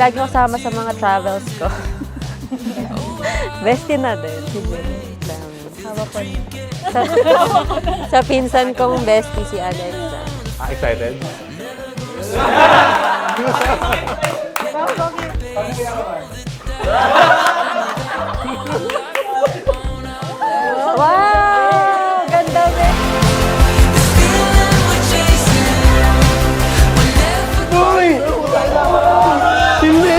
lagi kasama sa mga travels ko. Bestie na din. Hawa po niya. Sa pinsan kong bestie si Alexa. Excited? Wow! Ganda din! Uy! Hindi!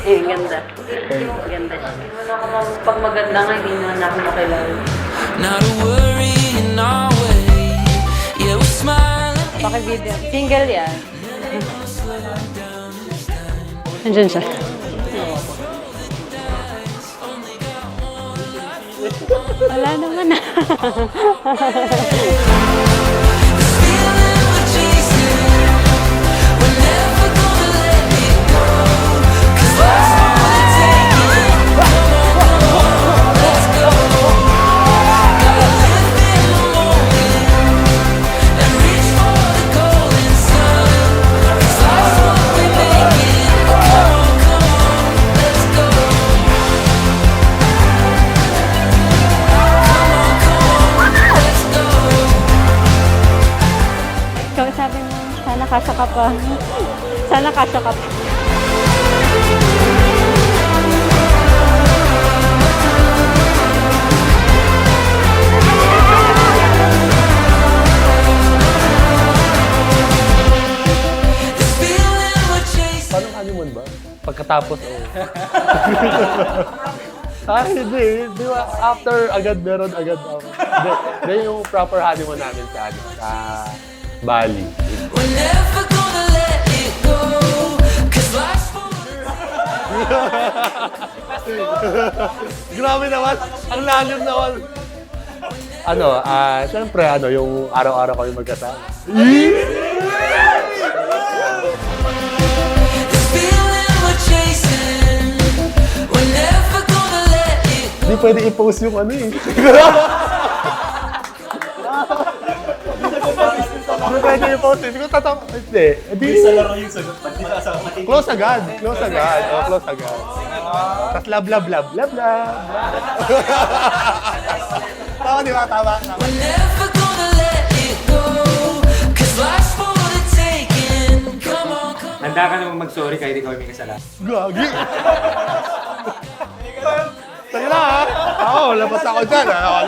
Eh, ganda. Ganda siya. Pag maganda nga, hindi naman ako makilala. Not a worry in our way. Yeah, we're smiling. Paki-video. Single yan. Andyan siya. Wala naman na. Ikaw sabi mo, sana kasya ka pa. Sana kasya ka pa. Paano honeymoon ba? Pagkatapos, hindi. Di ba, after agad meron agad. Hindi yung proper honeymoon namin sa Bali. We're never gonna let it go. 'Cause life's full Grabe naman! Ang lalim naman! Siyempre, yung araw-araw kami magkasama. this feeling we're chasing. We're never gonna let it go. Hindi pwede i-post yung Hindi pwede i-post. Hindi ko tatama. Hindi. Isa lang yung sagot. Pag di kasama, Close agad. Close agad. Close agad. Tapos love. Tama, di ba? Tama. We're never gonna let it go. 'Cause life's for the taking. Come on, come on. handa ka naman mag-sorry kahit ikaw may kasalanan. Gagi! Sige na ha! Labas ako dyan ha!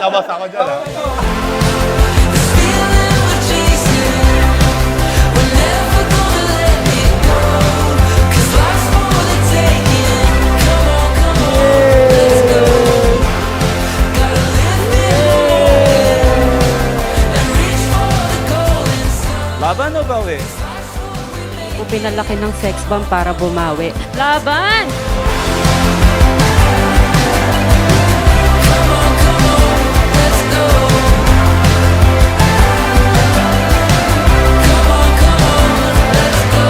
This feeling we're chasing. We're never gonna let it go. 'Cause life's for the taking. Come on, let's go. Gotta live in the moment and reach for the golden sun. Laban o bawi? Kung pinalaki ng sex bomb para bumawi. Laban! Let's go. Let's go. Let's go.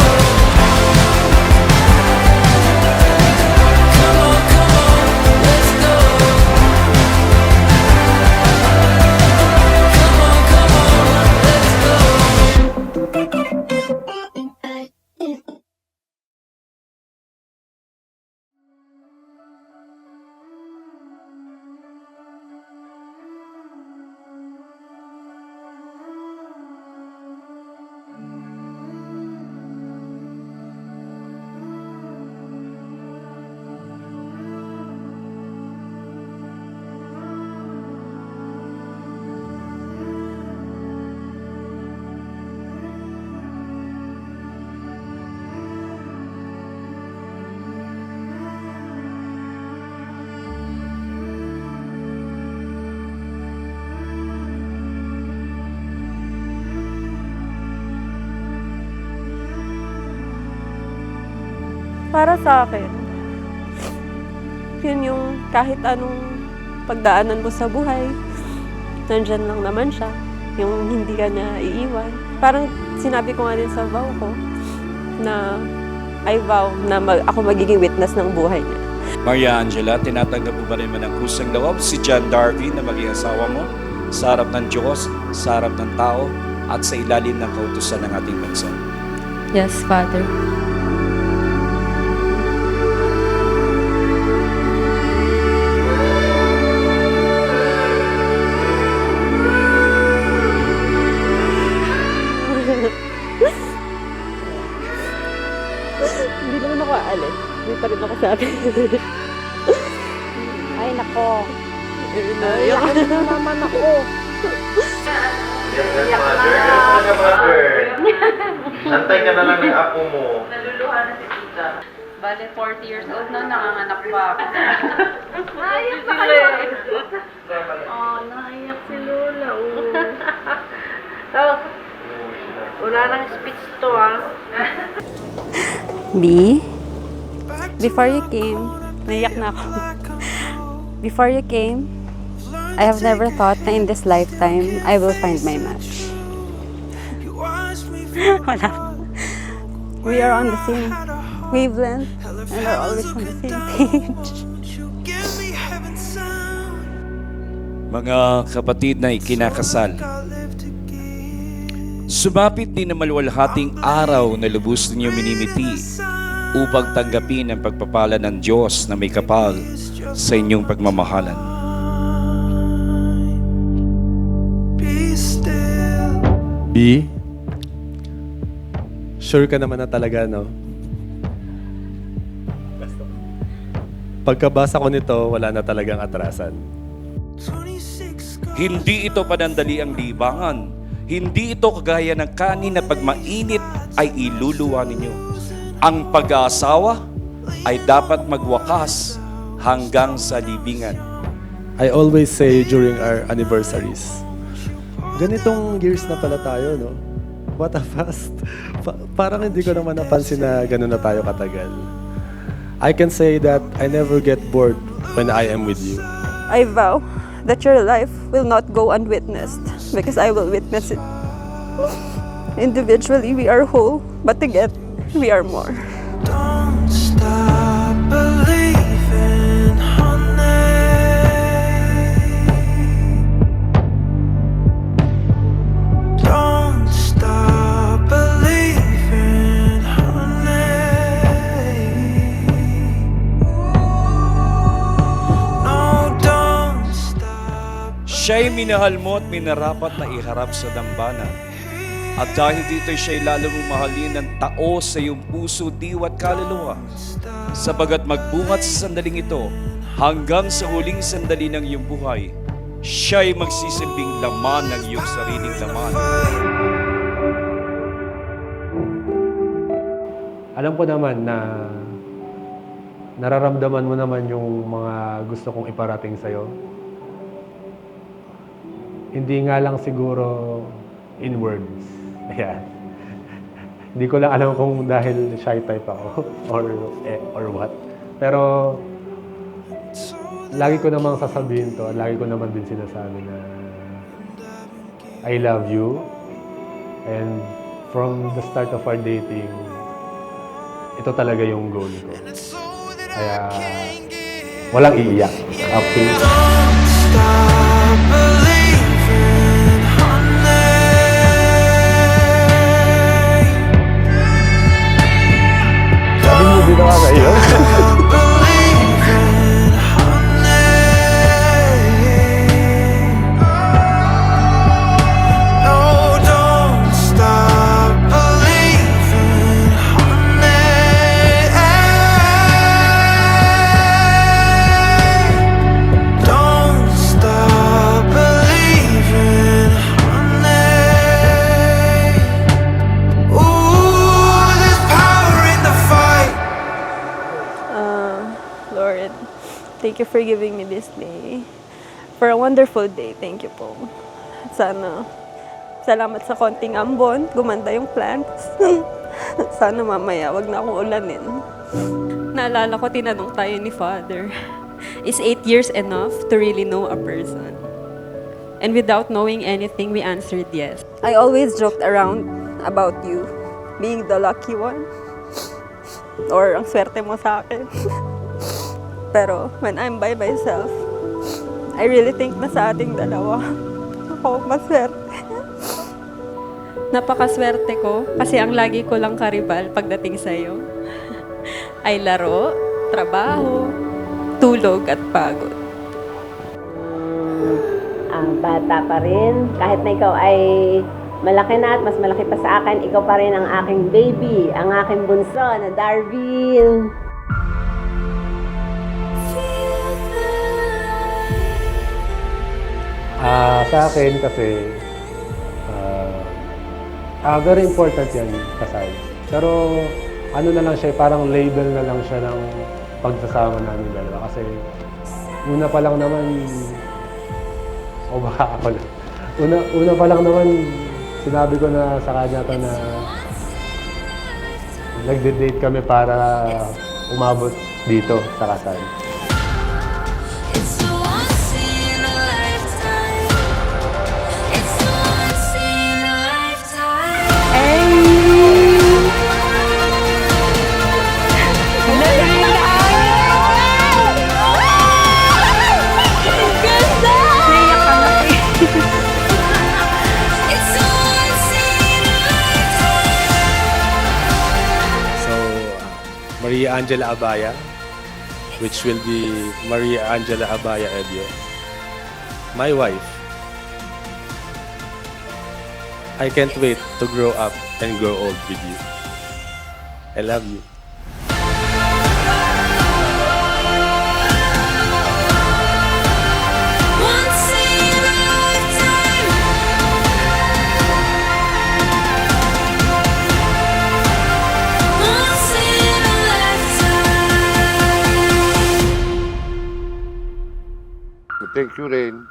Para sa akin, Yun yung kahit anong pagdaanan mo sa buhay, nandyan lang naman siya. Yung hindi ka niya iiwan. Parang sinabi ko nga din sa vow ko na I vow na ako magiging witness ng buhay niya. Maria Angela, tinatanggap mo ba rin man ng kusang loob si John Darby na maging asawa mo sa harap ng Diyos, sa harap ng tao, at sa ilalim ng kautusan ng ating bansa? Yes, Father. Hindi naman ako aalis. Hindi pa rin ako sa akin. Ay, nako. Iyak Ano naman ako? Antay ka na lang ng apo mo. Naluluha na si tita. Bale, 40 years old na, nanganganak pa ako. Naiyak na kayo. Oh, naiyak si Lola. Oh, wala nang speech to, ah. B, before you came, naiyak na ako. Before you came, I have never thought na in this lifetime, I will find my match. Wala. We are on the same wavelength and are always on the same page. Mga kapatid na ikinakasal, sumapit din na maluwalhating araw na lubos ninyo minimiti upang tanggapin ang pagpapala ng Diyos na may kapal sa inyong pagmamahalan. B, sure ka naman na talaga, no? Pagkabasa ko nito, wala na talagang atrasan. Hindi ito panandali ang libangan. Hindi ito kagaya ng kanin na pag mainit ay iluluwa ninyo. Ang pag-aasawa ay dapat magwakas hanggang sa libingan. I always say during our anniversaries, ganitong years na pala tayo, no? What a fast. Parang hindi ko naman napansin na gano'n na tayo katagal. I can say that I never get bored when I am with you. I vow that your life will not go unwitnessed because I will witness it. Individually, we are whole, but together, we are more. Don't stop believing, honey. Don't stop believing, honey. No, don't stop. Siya'y minahal mo at minarapat na iharap sa dambana. At dahil dito siya'y lalo mong mahalin ng tao sa iyong puso, diwa't kaluluwa. Sabagat magbungat sa sandaling ito, hanggang sa huling sandali ng iyong buhay, siya'y magsisilbing laman ng iyong sariling laman. Alam ko naman na nararamdaman mo naman yung mga gusto kong iparating sa'yo. Hindi nga lang siguro in words. Ayan. Hindi ko lang alam kung dahil shy type ako or what. Pero lagi ko namang sasabihin to, lagi ko naman din sinasabi na I love you. And from the start of our dating, ito talaga yung goal ko. Kaya walang iiyak. Okay? Don't stop believing, honey. Sabi mo din ako sa iyo. Stop believing, honey. No, don't stop believing, honey. Don't stop believing, honey. Ooh, there's power in the fight. Lord, thank you for giving me this day. For a wonderful day, thank you po. Sana, salamat sa konting ambon, gumanda yung plants. Sana mamaya, wag na akong ulanin. Naalala ko, tinanong tayo ni Father Is 8 years enough to really know a person? And without knowing anything, we answered yes. I always joked around about you being the lucky one. Or ang swerte mo sa akin. Pero when I'm by myself, I really think na sa ating dalawa, ako maswerte. Napakaswerte ko kasi ang lagi ko lang karibal pagdating sa'yo ay laro, trabaho, tulog at pagod. Ang bata pa rin, kahit na ikaw ay malaki na at mas malaki pa sa akin, ikaw pa rin ang aking baby, ang aking bunso na Darvin. Sa akin kasi, very important yan, kasal. Pero ano na lang siya, parang label na lang siya ng pagsasama namin dalawa. Kasi una pa lang naman, o baka ako lang. Una pa lang naman, sinabi ko na sa kanya to na nagde-date kami para umabot dito sa kasal. It's a once in a lifetime. It's a once in a lifetime. It's a once in a lifetime. So, Maria Angela Abaya, which will be Maria Angela Abaya Ebio, my wife. I can't wait to grow up and grow old with you. I love you. Once in a lifetime. Once in a lifetime. Thank you rin.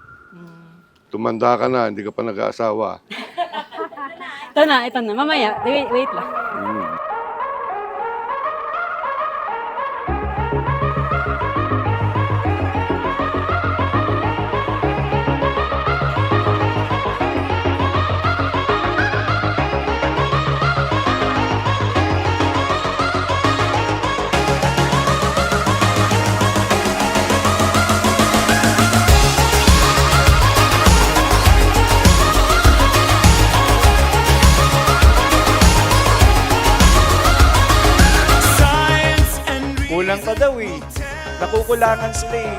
Tumanda ka na, hindi ka pa nag-aasawa. Ito na. Mamaya. Wait lang. Kulang pa daw eh. Nakukulangan sila eh.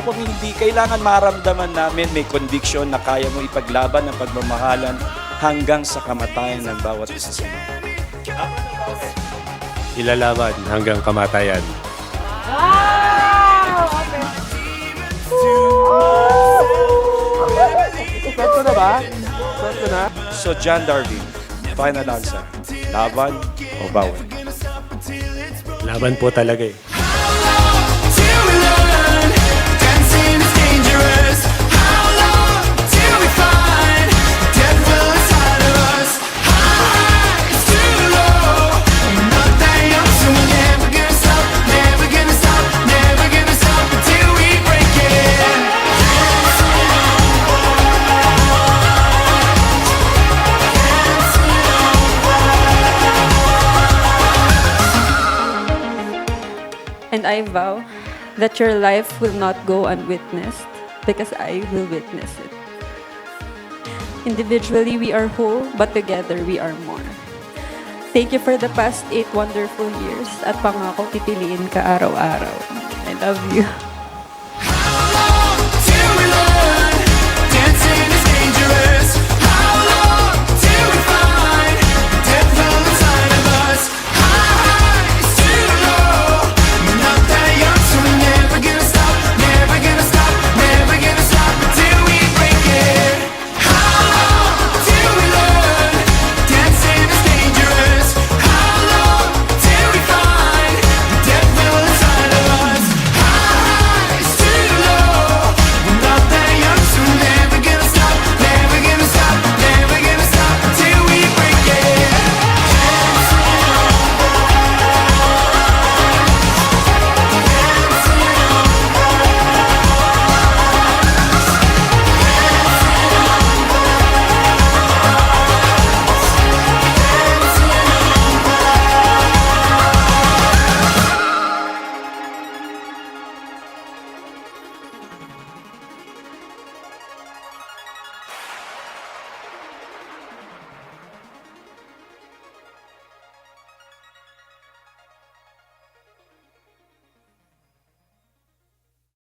Hindi kailangan maramdaman namin may conviction na kaya mo ipaglaban ang pagmamahalan hanggang sa kamatayan ng bawat isa sa mga. Ilalaban hanggang kamatayan. Swerte na ba? Swerte na? So John Darwin, final answer. Laban o bawal? Laban po talaga eh. Till we learn dancing is dangerous. How long till we find the devil inside of us? High is too low. We're not that young, so we're never gonna stop, never gonna stop, never gonna stop until we break it. And I vow that your life will not go unwitnessed because I will witness it. Individually, we are whole, but together we are more. Thank you for the past 8 wonderful years at pangako pipiliin ka araw-araw. I love you.